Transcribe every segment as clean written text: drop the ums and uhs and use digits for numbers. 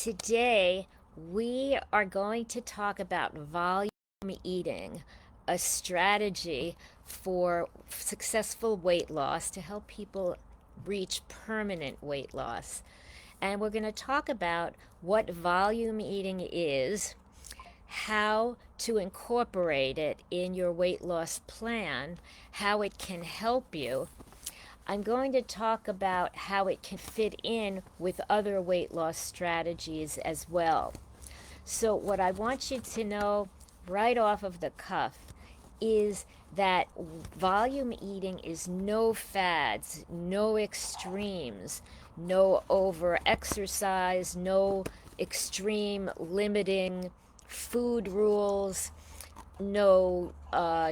Today, we are going to talk about volume eating, a strategy for successful weight loss to help people reach permanent weight loss. And we're going to talk about what volume eating is, how to incorporate it in your weight loss plan, how it can help you. I'm going to talk about how it can fit in with other weight loss strategies as well. So, what I want you to know right off of the cuff is that volume eating is no fads, no extremes, no over exercise, no extreme limiting food rules, no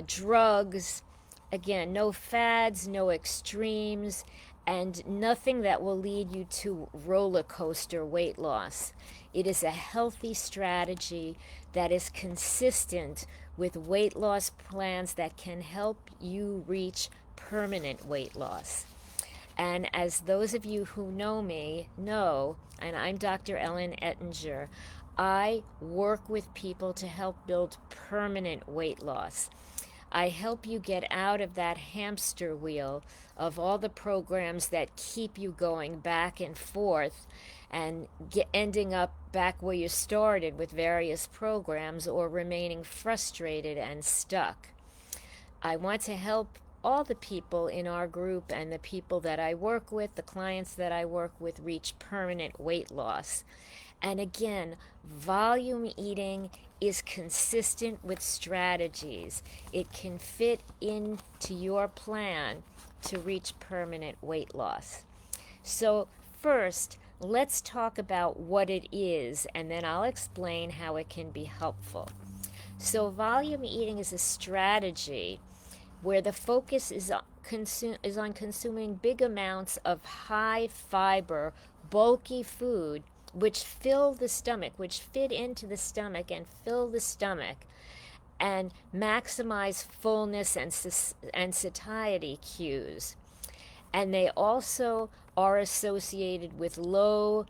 drugs. Again, no fads, no extremes, and nothing that will lead you to roller coaster weight loss. It is a healthy strategy that is consistent with weight loss plans that can help you reach permanent weight loss. And as those of you who know me know, and I'm Dr. Ellen Ettinger, I work with people to help build permanent weight loss. I help you get out of that hamster wheel of all the programs that keep you going back and forth and ending up back where you started with various programs or remaining frustrated and stuck. I want to help all the people in our group and the people that I work with, the clients that I work with, reach permanent weight loss. And again, volume eating is consistent with strategies. It can fit into your plan to reach permanent weight loss. So, first, let's talk about what it is, and then I'll explain how it can be helpful. So, volume eating is a strategy where the focus is on consuming big amounts of high fiber, bulky food which fill the stomach, which fit into the stomach and fill the stomach and maximize fullness and satiety cues. And they also are associated with low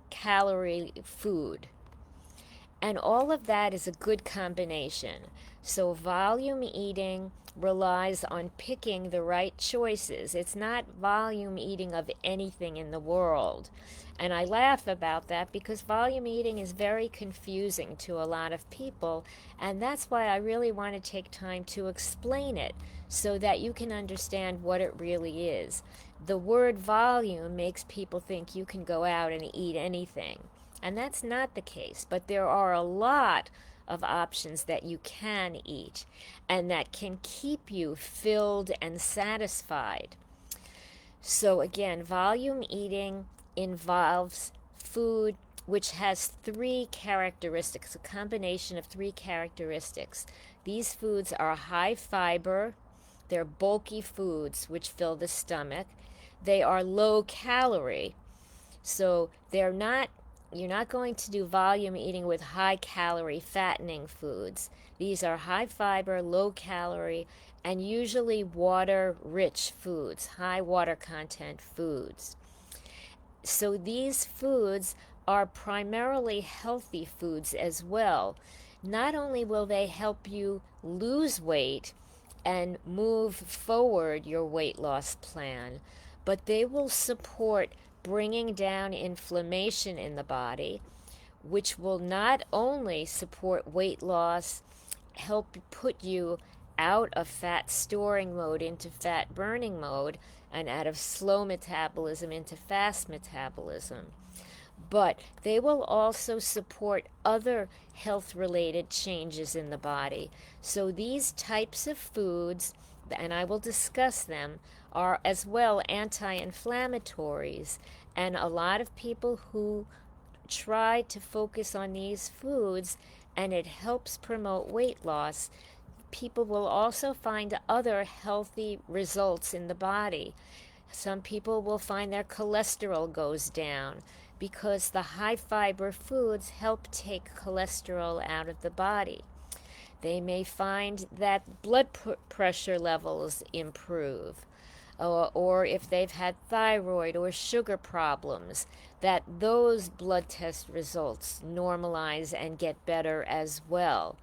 calorie food. And all of that is a good combination. So, volume eating relies on picking the right choices. It's not volume eating of anything in the world. And I laugh about that because volume eating is very confusing to a lot of people. And that's why I really want to take time to explain it so that you can understand what it really is. The word volume makes people think you can go out and eat anything. And that's not the case, but there are a lot of options that you can eat and that can keep you filled and satisfied. So again, volume eating involves food which has three characteristics, a combination of three characteristics. These foods are high fiber, they're bulky foods which fill the stomach, they are low calorie, so you're not going to do volume eating with high calorie fattening foods. These are high fiber, low calorie, and usually water rich foods, high water content foods. So these foods are primarily healthy foods as well. Not only will they help you lose weight and move forward your weight loss plan, but they will support bringing down inflammation in the body, which will not only support weight loss, help put you out of fat storing mode into fat burning mode, and out of slow metabolism into fast metabolism, but they will also support other health related changes in the body. So these types of foods, and I will discuss them, are as well anti-inflammatories, and a lot of people who try to focus on these foods and it helps promote weight loss, people will also find other healthy results in the body. Some people will find their cholesterol goes down because the high fiber foods help take cholesterol out of the body. They may find that blood pressure levels improve. or if they've had thyroid or sugar problems, that those blood test results normalize and get better as well.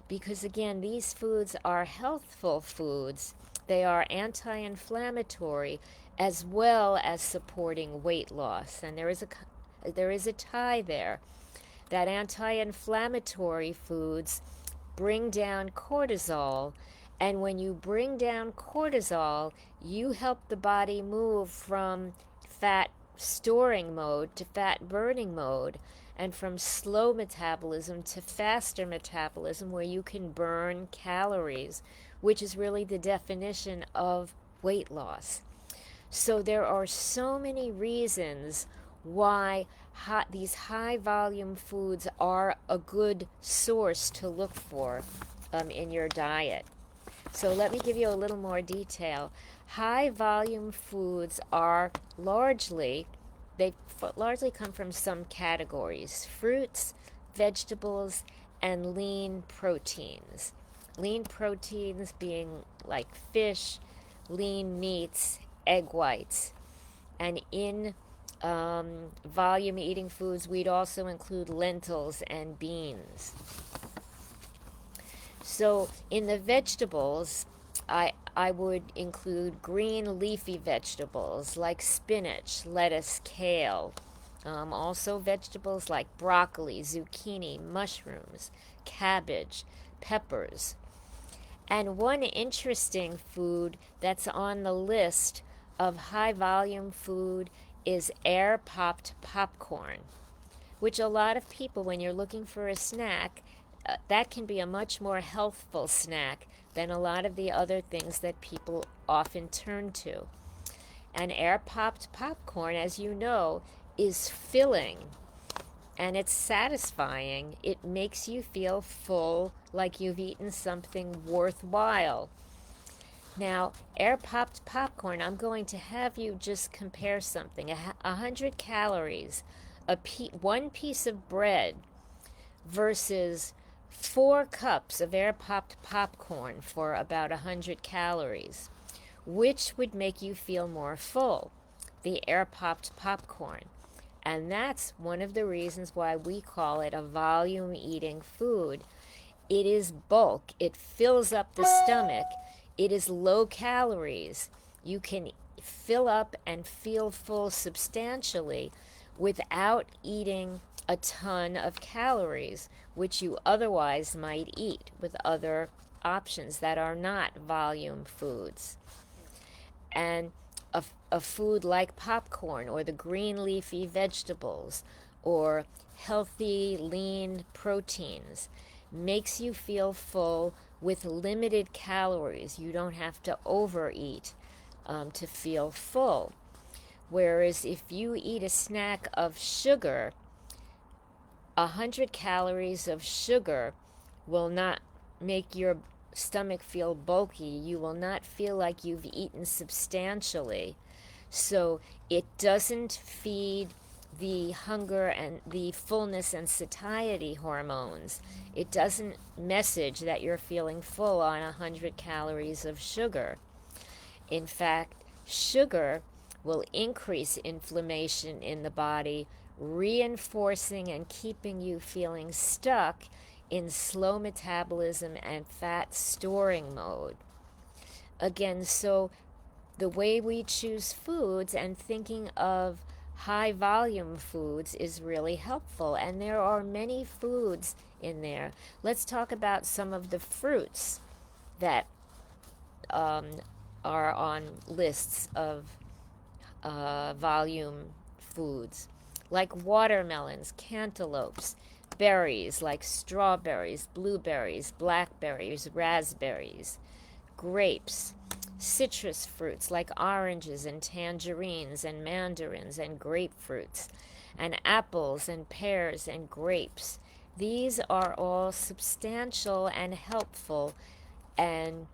Because again, these foods are healthful foods. They are anti-inflammatory as well as supporting weight loss. And there is a tie there that anti-inflammatory foods bring down cortisol, and when you bring down cortisol, you help the body move from fat storing mode to fat burning mode, and from slow metabolism to faster metabolism where you can burn calories, which is really the definition of weight loss. So there are so many reasons why these high volume foods are a good source to look for in your diet. So let me give you a little more detail. High volume foods are they largely come from some categories: fruits, vegetables, and lean proteins. Lean proteins being like fish, lean meats, egg whites. And in volume eating foods, we'd also include lentils and beans. So in the vegetables, I would include green leafy vegetables like spinach, lettuce, kale. Also vegetables like broccoli, zucchini, mushrooms, cabbage, peppers. And one interesting food that's on the list of high volume food is air popped popcorn, which a lot of people, when you're looking for a snack, that can be a much more healthful snack than a lot of the other things that people often turn to. And air popped popcorn, as you know, is filling and it's satisfying. It makes you feel full, like you've eaten something worthwhile. Now, air popped popcorn, I'm going to have you just compare something. 100 calories, one piece of bread versus 4 cups of air popped popcorn for about 100 calories. Which would make you feel more full? The air popped popcorn. And that's one of the reasons why we call it a volume eating food. It is bulk, it fills up the stomach, it is low calories. You can fill up and feel full substantially without eating a ton of calories, which you otherwise might eat with other options that are not volume foods. And a food like popcorn or the green leafy vegetables or healthy lean proteins makes you feel full with limited calories. You don't have to overeat to feel full. Whereas if you eat a snack of sugar, 100 calories of sugar will not make your stomach feel bulky. You will not feel like you've eaten substantially. So it doesn't feed the hunger and the fullness and satiety hormones. It doesn't message that you're feeling full on 100 calories of sugar. In fact, sugar will increase inflammation in the body, reinforcing and keeping you feeling stuck in slow metabolism and fat storing mode. Again, so the way we choose foods and thinking of high volume foods is really helpful. And there are many foods in there. Let's talk about some of the fruits that are on lists of volume foods, like watermelons, cantaloupes, berries like strawberries, blueberries, blackberries, raspberries, grapes, citrus fruits like oranges and tangerines and mandarins and grapefruits, and apples and pears and grapes. These are all substantial and helpful, and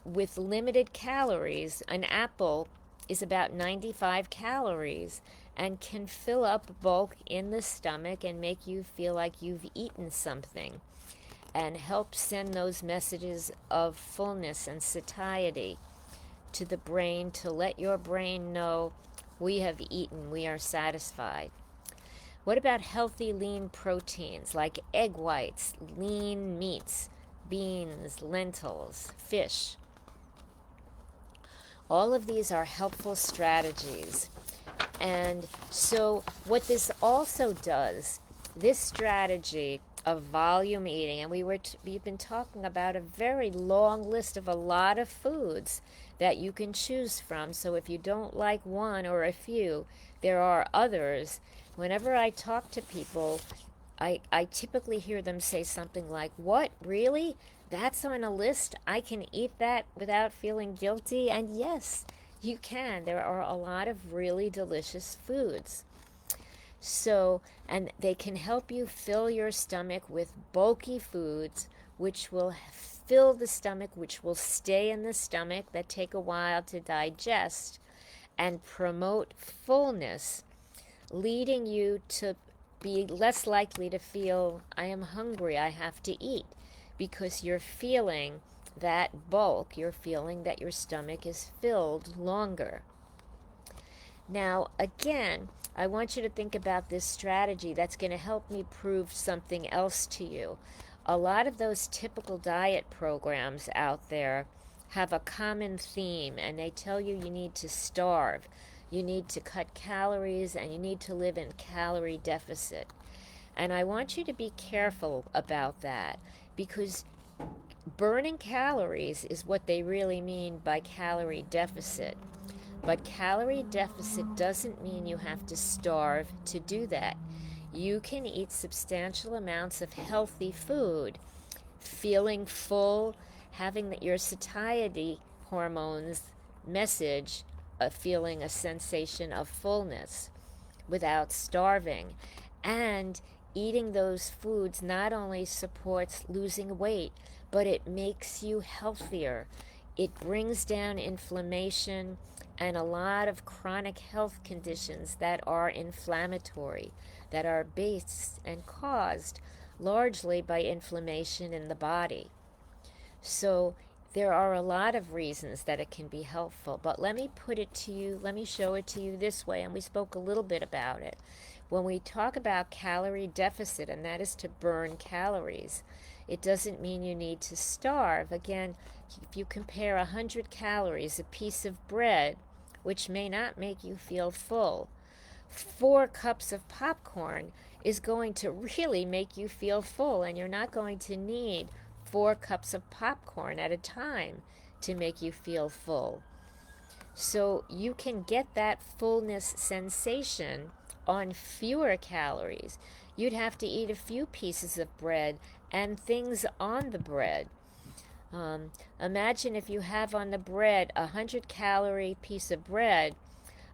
with limited calories. An apple is about 95 calories and can fill up bulk in the stomach and make you feel like you've eaten something and help send those messages of fullness and satiety. to the brain to let your brain know we have eaten, we are satisfied. What about healthy lean proteins like egg whites, lean meats, beans, lentils, fish? All of these are helpful strategies. And so, what this also does, this strategy of volume eating, and we've been talking about a very long list of a lot of foods that you can choose from. So, if you don't like one or a few, there are others. Whenever I talk to people, I typically hear them say something like, "What, really? That's on a list? I can eat that without feeling guilty?" And yes, you can. There are a lot of really delicious foods. So, and they can help you fill your stomach with bulky foods, which will fill the stomach, which will stay in the stomach, that take a while to digest, and promote fullness, leading you to be less likely to feel, I am hungry, I have to eat, because you're feeling that bulk, you're feeling that your stomach is filled longer. Now, again, I want you to think about this strategy that's going to help me prove something else to you. A lot of those typical diet programs out there have a common theme, and they tell you you need to starve, you need to cut calories, and you need to live in calorie deficit. And I want you to be careful about that, because burning calories is what they really mean by calorie deficit. But calorie deficit doesn't mean you have to starve to do that. You can eat substantial amounts of healthy food, feeling full, having your satiety hormones message a feeling, a sensation of fullness without starving. And eating those foods not only supports losing weight, but it makes you healthier. It brings down inflammation and a lot of chronic health conditions that are inflammatory, that are based and caused largely by inflammation in the body. So there are a lot of reasons that it can be helpful, but let me put it to you, let me show it to you this way, and we spoke a little bit about it. When we talk about calorie deficit, and that is to burn calories, it doesn't mean you need to starve. Again, if you compare 100 calories, a piece of bread, which may not make you feel full, 4 cups of popcorn is going to really make you feel full, and you're not going to need 4 cups of popcorn at a time to make you feel full. So you can get that fullness sensation on fewer calories. You'd have to eat a few pieces of bread and things on the bread. Imagine if you have on the bread 100-calorie piece of bread,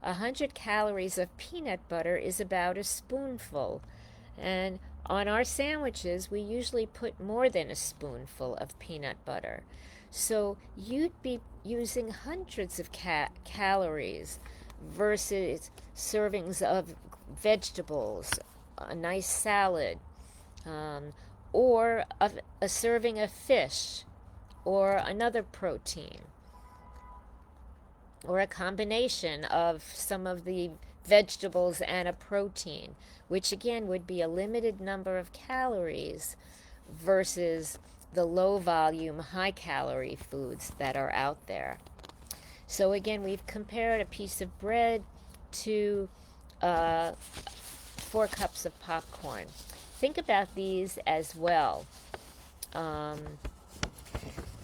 100 calories of peanut butter is about a spoonful. And on our sandwiches, we usually put more than a spoonful of peanut butter. So you'd be using hundreds of calories versus servings of vegetables, a nice salad, or a serving of fish, or another protein, or a combination of some of the vegetables and a protein, which again would be a limited number of calories versus the low volume, high calorie foods that are out there. So again, we've compared a piece of bread to 4 cups of popcorn. Think about these as well.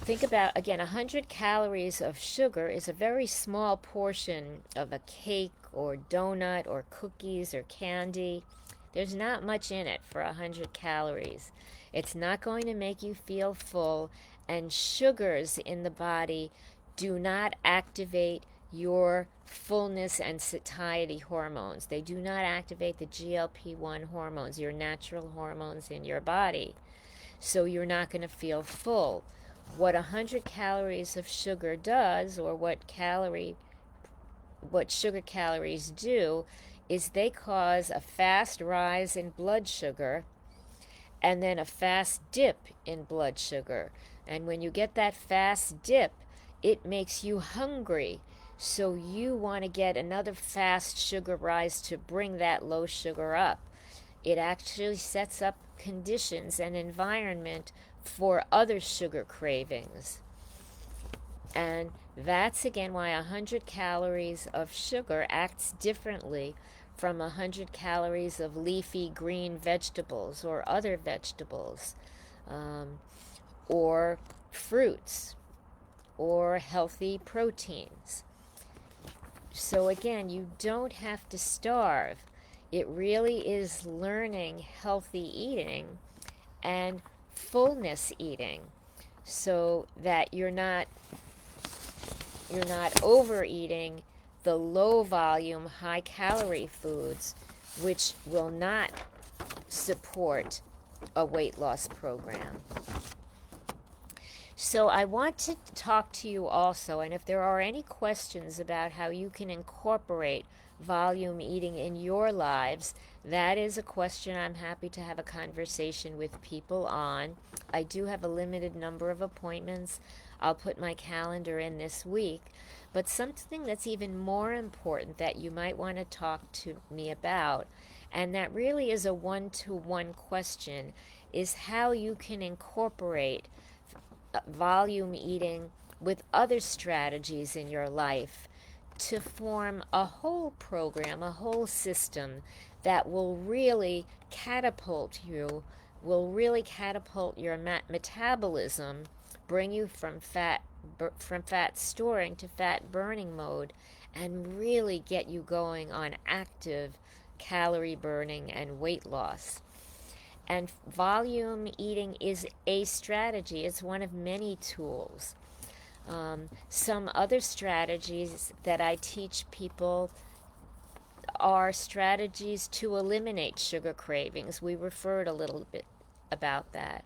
Think about, again, 100 calories of sugar is a very small portion of a cake or donut or cookies or candy. There's not much in it for 100 calories. It's not going to make you feel full, and sugars in the body do not activate your fullness and satiety hormones. They do not activate the GLP-1 hormones, your natural hormones in your body. So you're not going to feel full. What 100 calories of sugar does, or what sugar calories do, is they cause a fast rise in blood sugar and then a fast dip in blood sugar. And when you get that fast dip, it makes you hungry. So you want to get another fast sugar rise to bring that low sugar up. It actually sets up conditions and environment for other sugar cravings. And that's again why 100 calories of sugar acts differently from 100 calories of leafy green vegetables or other vegetables, um, or fruits or healthy proteins. So again, you don't have to starve. It really is learning healthy eating and fullness eating so that you're not overeating the low volume, high calorie foods, which will not support a weight loss program. So I want to talk to you also, and if there are any questions about how you can incorporate volume eating in your lives, that is a question I'm happy to have a conversation with people on. I do have a limited number of appointments. I'll put my calendar in this week. But something that's even more important that you might want to talk to me about, and that really is a one-to-one question, is how you can incorporate volume eating with other strategies in your life to form a whole program, a whole system that will really catapult your metabolism, bring you from fat storing to fat burning mode, and really get you going on active calorie burning and weight loss. And volume eating is a strategy. It's one of many tools. Some other strategies that I teach people are strategies to eliminate sugar cravings. We referred a little bit about that.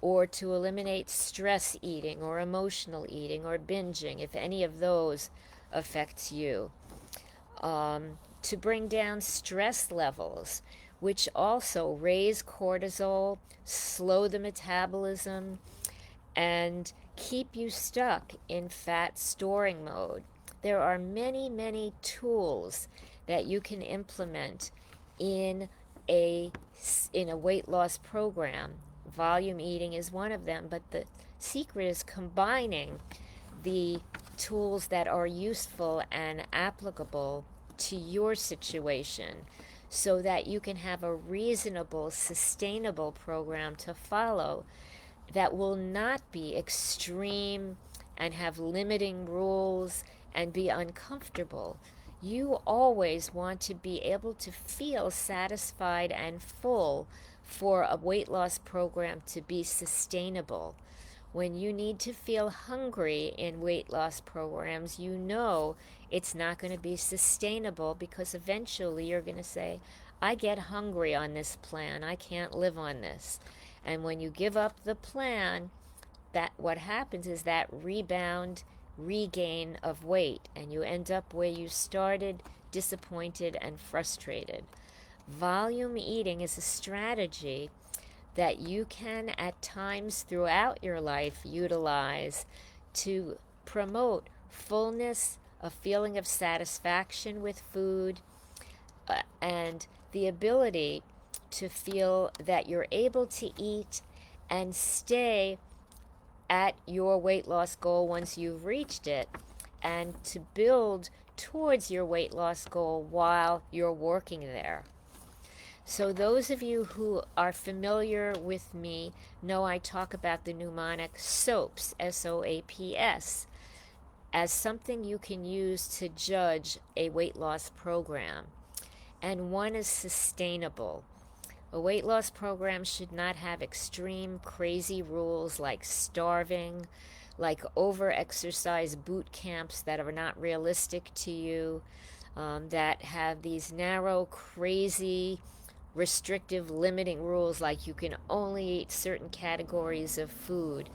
Or to eliminate stress eating or emotional eating or binging, if any of those affects you. To bring down stress levels, which also raise cortisol, slow the metabolism, and keep you stuck in fat storing mode. There are many, many tools that you can implement in a weight loss program. Volume eating is one of them, but the secret is combining the tools that are useful and applicable to your situation so that you can have a reasonable, sustainable program to follow that will not be extreme and have limiting rules and be uncomfortable. You always want to be able to feel satisfied and full for a weight loss program to be sustainable. When you need to feel hungry in weight loss programs, you know it's not going to be sustainable because eventually you're going to say, I get hungry on this plan. I can't live on this. And when you give up the plan, that what happens is that regain of weight, and you end up where you started, disappointed and frustrated. Volume eating is a strategy that you can at times throughout your life utilize to promote fullness, a feeling of satisfaction with food, and the ability to feel that you're able to eat and stay at your weight loss goal once you've reached it, and to build towards your weight loss goal while you're working there. So those of you who are familiar with me know I talk about the mnemonic SOAPS, SOAPS, as something you can use to judge a weight loss program. And one is sustainable. A weight loss program should not have extreme, crazy rules like starving, like over-exercise boot camps that are not realistic to you, that have these narrow, crazy, restrictive, limiting rules like you can only eat certain categories of food.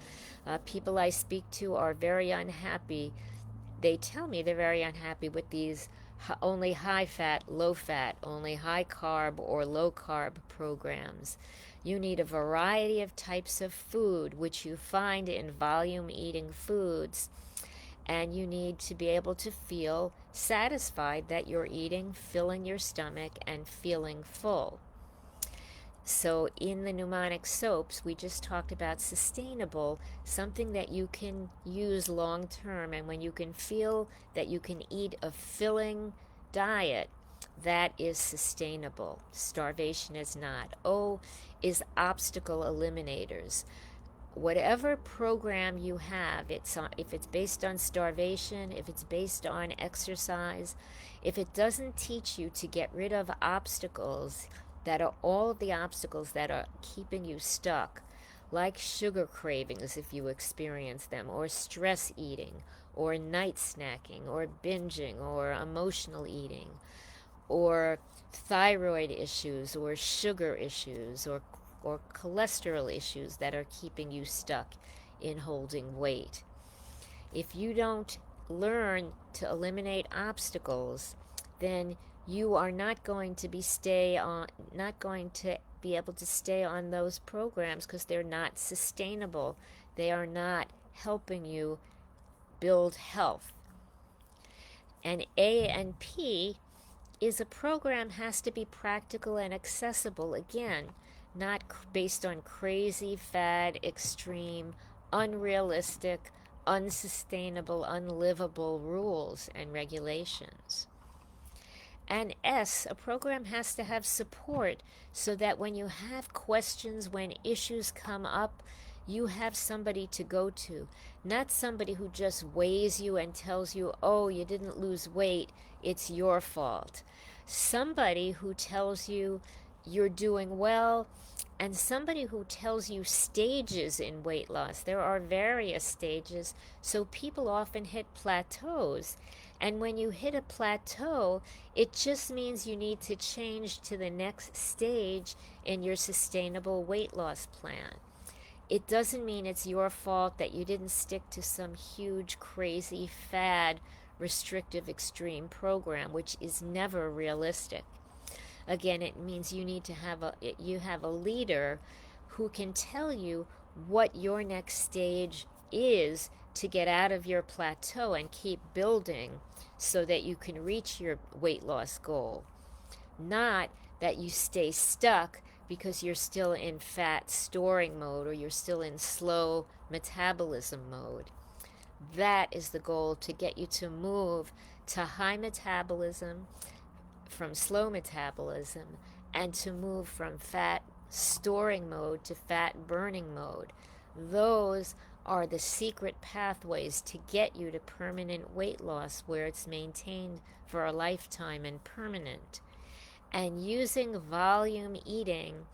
People I speak to are very unhappy. They tell me they're very unhappy with these only high fat, low fat, only high carb or low carb programs. You need a variety of types of food, which you find in volume eating foods, and you need to be able to feel satisfied that you're eating, filling your stomach, and feeling full. So, in the mnemonic soaps, we just talked about sustainable, something that you can use long term. And when you can feel that you can eat a filling diet, that is sustainable. Starvation is not. O is obstacle eliminators. Whatever program you have, if it's based on starvation, if it's based on exercise, if it doesn't teach you to get rid of obstacles that are all of the obstacles that are keeping you stuck, like sugar cravings if you experience them, or stress eating, or night snacking, or binging, or emotional eating, or thyroid issues, or sugar issues, or cholesterol issues that are keeping you stuck in holding weight. If you don't learn to eliminate obstacles, then you are not going to not going to be able to stay on those programs because they're not sustainable. They are not helping you build health. And A and P is a program has to be practical and accessible, again, not based on crazy, fad, extreme, unrealistic, unsustainable, unlivable rules and regulations. And S, a program has to have support so that when you have questions, when issues come up, you have somebody to go to, not somebody who just weighs you and tells you, oh, you didn't lose weight, it's your fault. Somebody who tells you you're doing well, and somebody who tells you stages in weight loss. There are various stages, so people often hit plateaus. And when you hit a plateau, it just means you need to change to the next stage in your sustainable weight loss plan. It doesn't mean it's your fault that you didn't stick to some huge, crazy, fad, restrictive, extreme program, which is never realistic. Again, it means you have a leader who can tell you what your next stage is to get out of your plateau and keep building so that you can reach your weight loss goal. Not that you stay stuck because you're still in fat storing mode or you're still in slow metabolism mode. That is the goal, to get you to move to high metabolism from slow metabolism, and to move from fat storing mode to fat burning mode. Those are the secret pathways to get you to permanent weight loss where it's maintained for a lifetime and permanent. And using volume eating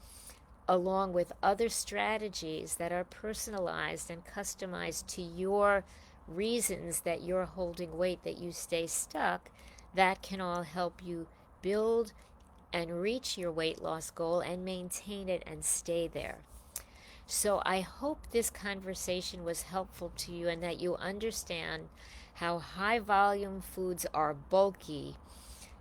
along with other strategies that are personalized and customized to your reasons that you're holding weight, that you stay stuck, that can all help you build and reach your weight loss goal and maintain it and stay there. So I hope this conversation was helpful to you and that you understand how high volume foods are bulky.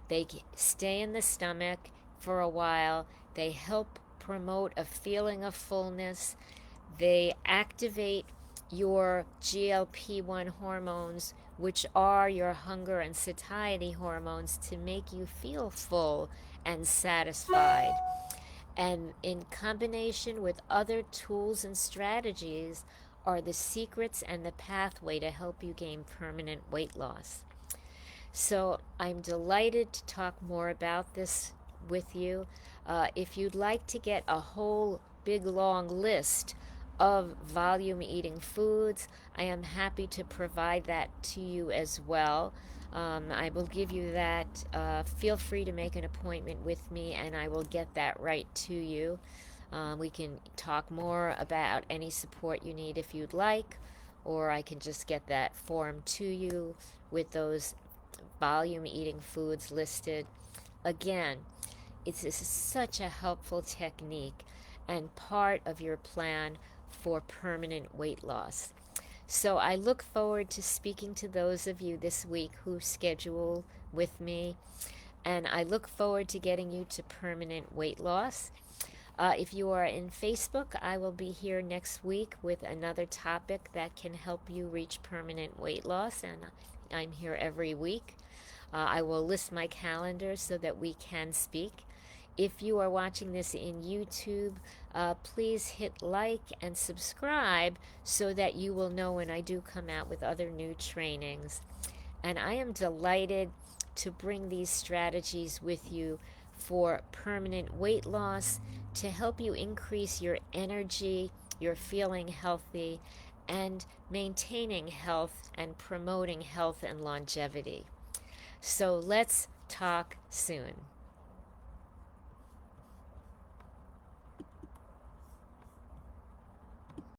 They stay in the stomach for a while. They help promote a feeling of fullness. They activate your GLP-1 hormones, which are your hunger and satiety hormones, to make you feel full and satisfied. And in combination with other tools and strategies are the secrets and the pathway to help you gain permanent weight loss. So I'm delighted to talk more about this with you. If you'd like to get a whole big long list of volume eating foods, I am happy to provide that to you as well. I will give you that. Feel free to make an appointment with me and I will get that right to you. We can talk more about any support you need if you'd like, or I can just get that form to you with those volume eating foods listed. Again, it's such a helpful technique and part of your plan for permanent weight loss. So I look forward to speaking to those of you this week who schedule with me, and I look forward to getting you to permanent weight loss. If you are in Facebook, I will be here next week with another topic that can help you reach permanent weight loss, and I'm here every week. I will list my calendar so that we can speak. If you are watching this in YouTube, please hit like and subscribe so that you will know when I do come out with other new trainings. And I am delighted to bring these strategies with you for permanent weight loss to help you increase your energy, your feeling healthy, and maintaining health and promoting health and longevity. So let's talk soon.